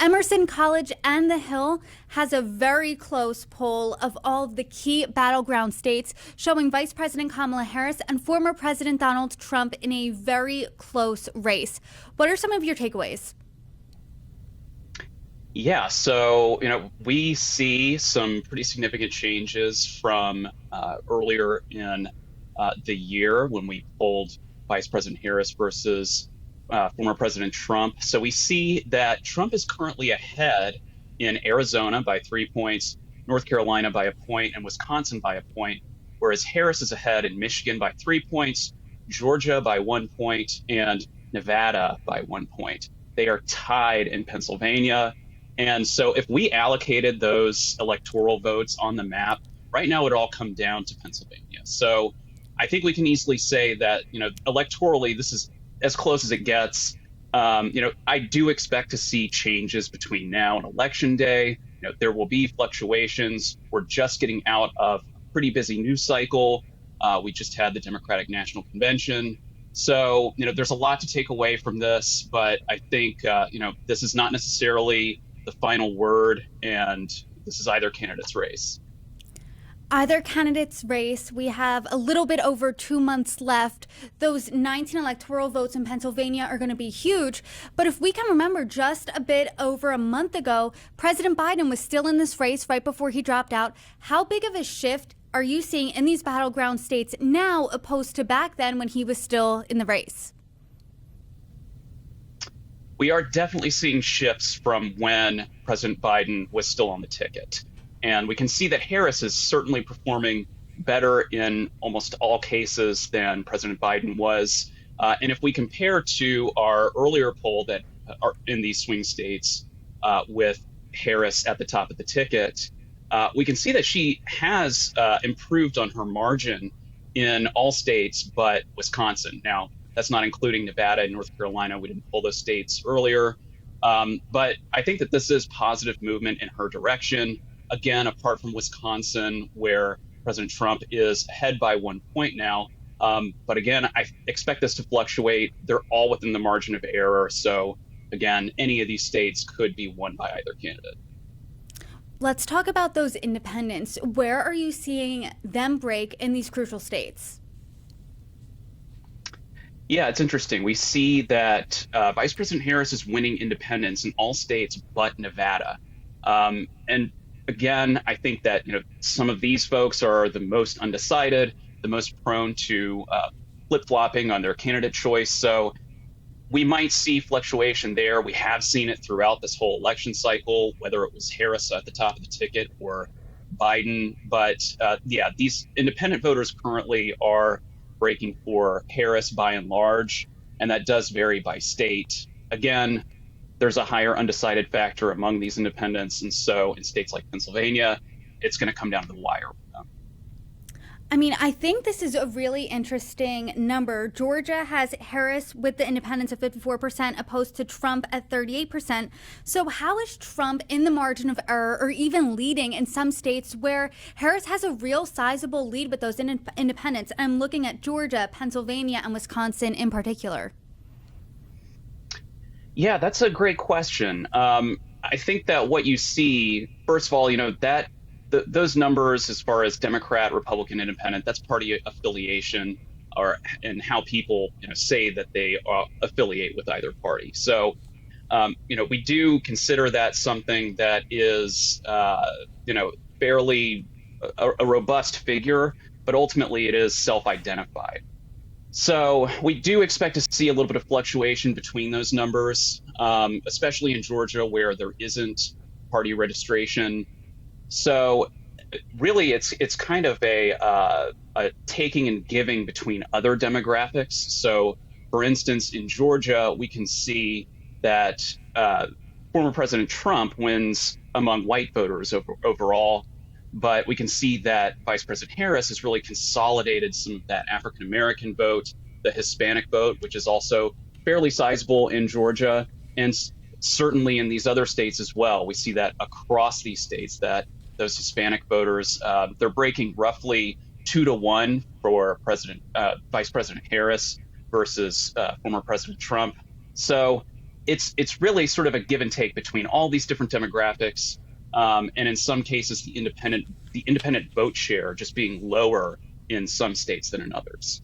Emerson College and The Hill has a very close poll of all of the key battleground states, showing Vice President Kamala Harris and former President Donald Trump in a very close race. What are some of your takeaways? Yeah, so we see some pretty significant changes from earlier in the year when we polled Vice President Harris versus former President Trump. So we see that Trump is currently ahead in Arizona by 3 points, North Carolina by a point, and Wisconsin by a point, whereas Harris is ahead in Michigan by 3 points, Georgia by 1 point, and Nevada by 1 point. They are tied in Pennsylvania. And so if we allocated those electoral votes on the map, right now it would all come down to Pennsylvania. So I think we can easily say that, electorally, this is as close as it gets. I do expect to see changes between now and Election Day. There will be fluctuations. We're just getting out of a pretty busy news cycle. We just had the Democratic National Convention. So, there's a lot to take away from this, but I think, this is not necessarily the final word, and this is either candidate's race. Either candidate's race. We have a little bit over 2 months left. Those 19 electoral votes in Pennsylvania are going to be huge. But if we can remember, just a bit over a month ago, President Biden was still in this race right before he dropped out. How big of a shift are you seeing in these battleground states now opposed to back then when he was still in the race? We are definitely seeing shifts from when President Biden was still on the ticket. And we can see that Harris is certainly performing better in almost all cases than President Biden was. And if we compare to our earlier poll that are in these swing states with Harris at the top of the ticket, we can see that she has improved on her margin in all states but Wisconsin. Now, that's not including Nevada and North Carolina. We didn't pull those states earlier. But I think that this is positive movement in her direction. Again, apart from Wisconsin, where President Trump is ahead by 1 point now. But again, I expect this to fluctuate. They're all within the margin of error. So again, any of these states could be won by either candidate. Let's talk about those independents. Where are you seeing them break in these crucial states? Yeah, it's interesting. We see that Vice President Harris is winning independents in all states but Nevada. And again, I think that some of these folks are the most undecided, the most prone to flip-flopping on their candidate choice. So we might see fluctuation there. We have seen it throughout this whole election cycle, whether it was Harris at the top of the ticket or Biden. But these independent voters currently are breaking for Harris by and large, and that does vary by state. Again, there's a higher undecided factor among these independents, and so in states like Pennsylvania, it's going to come down to the wire. I mean, I think this is a really interesting number. Georgia has Harris with the independents at 54%, opposed to Trump at 38%. So how is Trump in the margin of error or even leading in some states where Harris has a real sizable lead with those independents? I'm looking at Georgia, Pennsylvania, and Wisconsin in particular. Yeah, that's a great question. I think that what you see, first of all, those numbers as far as Democrat, Republican, Independent, that's party affiliation and how people say that they affiliate with either party. So, we do consider that something that is, fairly a robust figure, but ultimately it is self-identified. So we do expect to see a little bit of fluctuation between those numbers, especially in Georgia where there isn't party registration. So really, it's kind of a taking and giving between other demographics. So, for instance, in Georgia, we can see that former President Trump wins among white voters overall, but we can see that Vice President Harris has really consolidated some of that African American vote, the Hispanic vote, which is also fairly sizable in Georgia, and certainly in these other states as well. We see that across these states that those Hispanic voters, they're breaking roughly 2-1 for Vice President Harris versus former President Trump. So it's really sort of a give and take between all these different demographics, and in some cases the independent vote share just being lower in some states than in others.